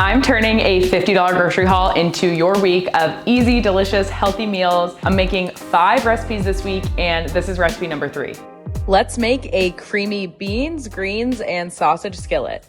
I'm turning a $50 grocery haul into your week of easy, delicious, healthy meals. I'm making 5 recipes this week, and this is recipe number 3. Let's make a creamy beans, greens, and sausage skillet.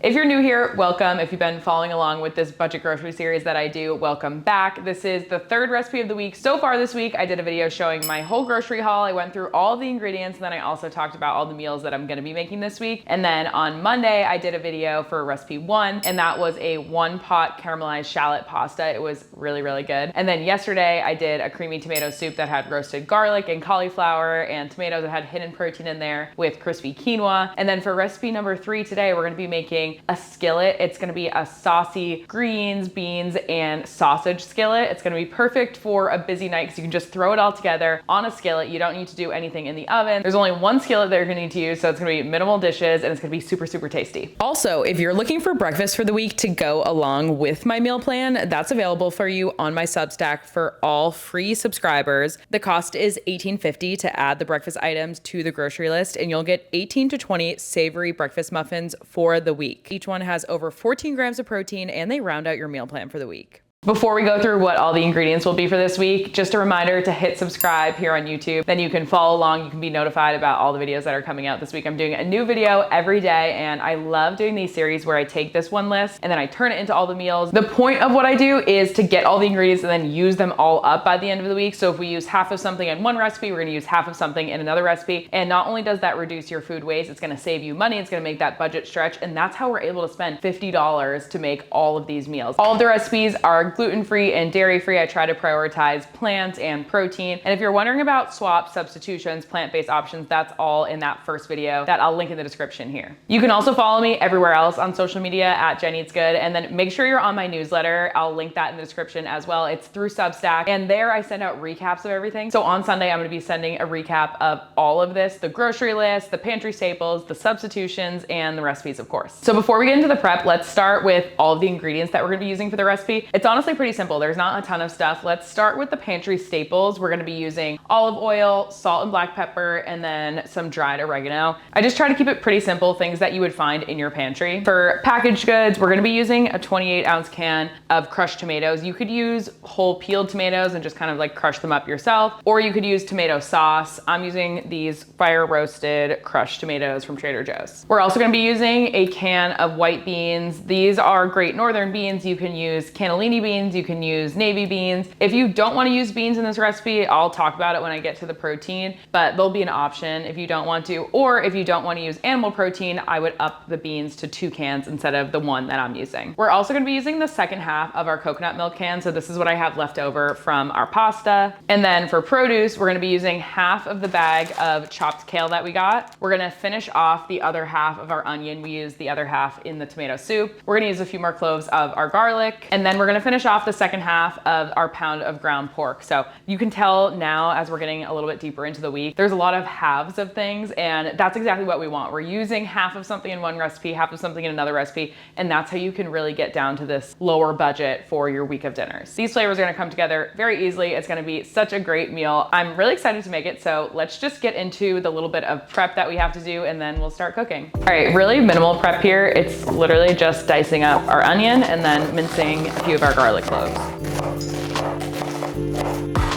If you're new here, welcome. If you've been following along with this budget grocery series that I do, welcome back. This is the 3rd recipe of the week. So far this week, I did a video showing my whole grocery haul. I went through all the ingredients, and then I also talked about all the meals that I'm gonna be making this week. And then on Monday, I did a video for recipe 1, and that was a 1-pot caramelized shallot pasta. It was really, really good. And then yesterday, I did a creamy tomato soup that had roasted garlic and cauliflower and tomatoes that had hidden protein in there with crispy quinoa. And then for recipe number 3 today, we're gonna be making a skillet. It's gonna be a saucy greens, beans, and sausage skillet. It's gonna be perfect for a busy night because you can just throw it all together on a skillet. You don't need to do anything in the oven. There's only 1 skillet that you're gonna need to use, so it's gonna be minimal dishes and it's gonna be super, super tasty. Also, if you're looking for breakfast for the week to go along with my meal plan, that's available for you on my Substack for all free subscribers. The cost is $18.50 to add the breakfast items to the grocery list, and you'll get 18 to 20 savory breakfast muffins for the week. Each one has over 14 grams of protein, and they round out your meal plan for the week. Before we go through what all the ingredients will be for this week, just a reminder to hit subscribe here on YouTube. Then you can follow along. You can be notified about all the videos that are coming out this week. I'm doing a new video every day, and I love doing these series where I take this one list and then I turn it into all the meals. The point of what I do is to get all the ingredients and then use them all up by the end of the week. So if we use half of something in one recipe, we're gonna use half of something in another recipe. And not only does that reduce your food waste, it's gonna save you money, it's gonna make that budget stretch, and that's how we're able to spend $50 to make all of these meals. All of the recipes are gluten-free and dairy-free. I try to prioritize plants and protein. And if you're wondering about swaps, substitutions, plant-based options, that's all in that first video that I'll link in the description here. You can also follow me everywhere else on social media at Jen Eats Good, and then make sure you're on my newsletter. I'll link that in the description as well. It's through Substack, and there I send out recaps of everything. So on Sunday, I'm gonna be sending a recap of all of this, the grocery list, the pantry staples, the substitutions, and the recipes, of course. So before we get into the prep, let's start with all of the ingredients that we're gonna be using for the recipe. It's honestly pretty simple. There's not a ton of stuff. Let's start with the pantry staples. We're gonna be using olive oil, salt and black pepper, and then some dried oregano. I just try to keep it pretty simple, things that you would find in your pantry. For packaged goods, we're gonna be using a 28-ounce can of crushed tomatoes. You could use whole peeled tomatoes and just kind of like crush them up yourself, or you could use tomato sauce. I'm using these fire roasted crushed tomatoes from Trader Joe's. We're also gonna be using a can of white beans. These are Great Northern beans. You can use cannellini beans, you can use navy beans. If you don't want to use beans in this recipe, I'll talk about it when I get to the protein, but they'll be an option if you don't want to. Or if you don't want to use animal protein, I would up the beans to 2 cans instead of the 1 that I'm using. We're also going to be using the second half of our coconut milk can. So this is what I have left over from our pasta. And then for produce, we're going to be using half of the bag of chopped kale that we got. We're going to finish off the other half of our onion. We used the other half in the tomato soup. We're going to use a few more cloves of our garlic. And then we're going to finish off the second half of our pound of ground pork. So you can tell now as we're getting a little bit deeper into the week, there's a lot of halves of things, and that's exactly what we want. We're using half of something in one recipe, half of something in another recipe, and that's how you can really get down to this lower budget for your week of dinners. These flavors are gonna come together very easily. It's gonna be such a great meal. I'm really excited to make it, so let's just get into the little bit of prep that we have to do, and then we'll start cooking. All right, really minimal prep here. It's literally just dicing up our onion and then mincing a few of our garlic cloves.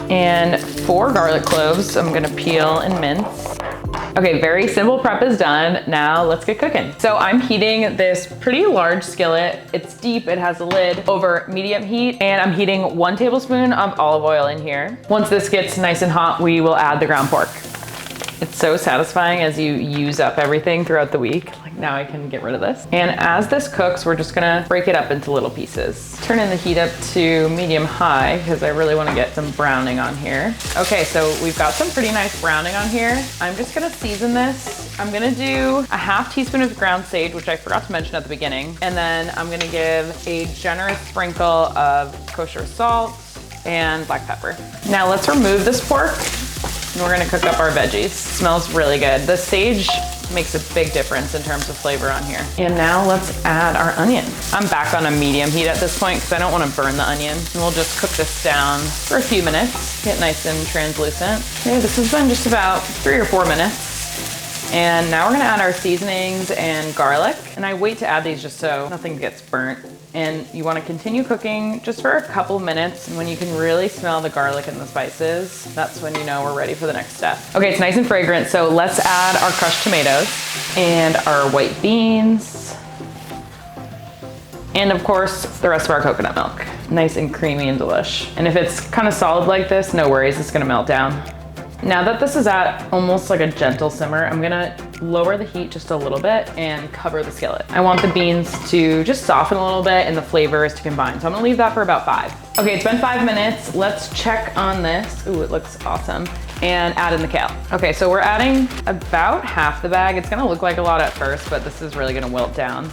And 4 garlic cloves, I'm gonna peel and mince. Okay, very simple prep is done. Now let's get cooking. So I'm heating this pretty large skillet. It's deep, it has a lid, over medium heat, and I'm heating 1 tablespoon of olive oil in here. Once this gets nice and hot, we will add the ground pork. It's so satisfying as you use up everything throughout the week. Like now I can get rid of this. And as this cooks, we're just gonna break it up into little pieces. Turning the heat up to medium high because I really wanna get some browning on here. Okay, so we've got some pretty nice browning on here. I'm just gonna season this. I'm gonna do a half teaspoon of ground sage, which I forgot to mention at the beginning. And then I'm gonna give a generous sprinkle of kosher salt and black pepper. Now let's remove this pork. And we're gonna cook up our veggies. Smells really good. The sage makes a big difference in terms of flavor on here. And now let's add our onion. I'm back on a medium heat at this point because I don't want to burn the onion. And we'll just cook this down for a few minutes, get nice and translucent. Okay, this has been just about 3 or 4 minutes. And now we're gonna add our seasonings and garlic. And I wait to add these just so nothing gets burnt. And you wanna continue cooking just for a couple minutes. And when you can really smell the garlic and the spices, that's when you know we're ready for the next step. Okay, it's nice and fragrant, so let's add our crushed tomatoes and our white beans. And of course, the rest of our coconut milk. Nice and creamy and delish. And if it's kind of solid like this, no worries, it's gonna melt down. Now that this is at almost like a gentle simmer, I'm gonna lower the heat just a little bit and cover the skillet. I want the beans to just soften a little bit and the flavors to combine. So I'm gonna leave that for about 5. Okay, it's been 5 minutes. Let's check on this. Ooh, it looks awesome. And add in the kale. Okay, so we're adding about half the bag. It's gonna look like a lot at first, but this is really gonna wilt down.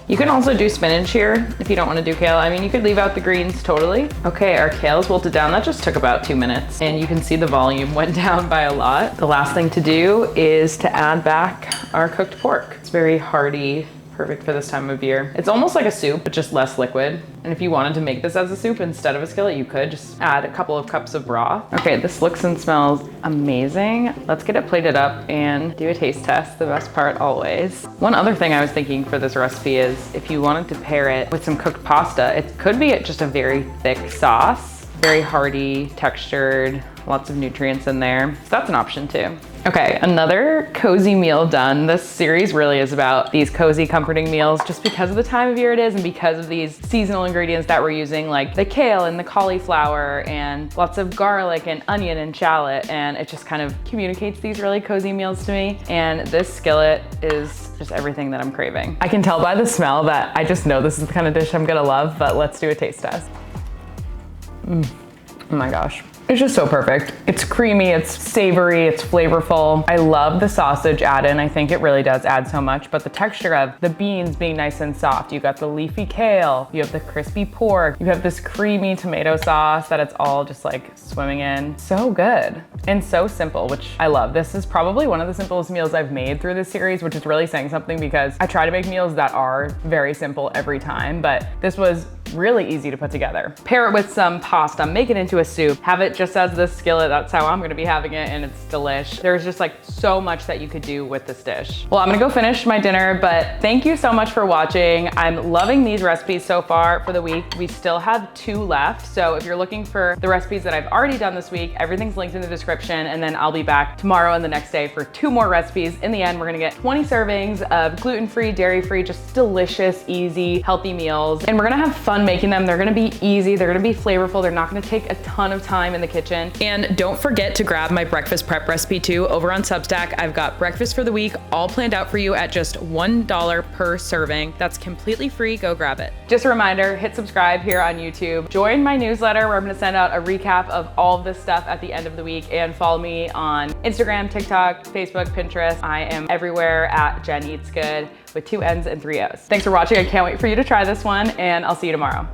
You can also do spinach here if you don't want to do kale. I mean, you could leave out the greens totally. Okay, our kale's wilted down. That just took about 2 minutes. And you can see the volume went down by a lot. The last thing to do is to add back our cooked pork. It's very hearty, perfect for this time of year. It's almost like a soup, but just less liquid. And if you wanted to make this as a soup instead of a skillet, you could just add a couple of cups of broth. Okay, this looks and smells amazing. Let's get it plated up and do a taste test, the best part always. One other thing I was thinking for this recipe is if you wanted to pair it with some cooked pasta, it could be just a very thick sauce, very hearty, textured, lots of nutrients in there. So that's an option too. Okay, another cozy meal done. This series really is about these cozy, comforting meals just because of the time of year it is and because of these seasonal ingredients that we're using, like the kale and the cauliflower and lots of garlic and onion and shallot. And it just kind of communicates these really cozy meals to me. And this skillet is just everything that I'm craving. I can tell by the smell that I just know this is the kind of dish I'm gonna love, but let's do a taste test. Oh my gosh. It's just so perfect. It's creamy, it's savory, it's flavorful. I love the sausage add-in. I think it really does add so much, but the texture of the beans being nice and soft. You got the leafy kale, you have the crispy pork, you have this creamy tomato sauce that it's all just like swimming in. So good and so simple, which I love. This is probably one of the simplest meals I've made through this series, which is really saying something because I try to make meals that are very simple every time, but this was really easy to put together. Pair it with some pasta, make it into a soup, have it just as this skillet. That's how I'm gonna be having it, and it's delish. There's just like so much that you could do with this dish. Well, I'm gonna go finish my dinner, but thank you so much for watching. I'm loving these recipes so far for the week. We still have 2 left. So if you're looking for the recipes that I've already done this week, everything's linked in the description, and then I'll be back tomorrow and the next day for 2 more recipes. In the end, we're gonna get 20 servings of gluten-free, dairy-free, just delicious, easy, healthy meals. And we're gonna have fun making them. They're gonna be easy, they're gonna be flavorful, they're not gonna take a ton of time in the kitchen. And don't forget to grab my breakfast prep recipe too over on Substack. I've got breakfast for the week all planned out for you at just $1 per serving. That's completely free, go grab it. Just a reminder, hit subscribe here on YouTube. Join my newsletter where I'm gonna send out a recap of all of this stuff at the end of the week, and follow me on Instagram, TikTok, Facebook, Pinterest. I am everywhere at Jen Eats Good with 2 N's and 3 O's. Thanks for watching. I can't wait for you to try this one, and I'll see you tomorrow.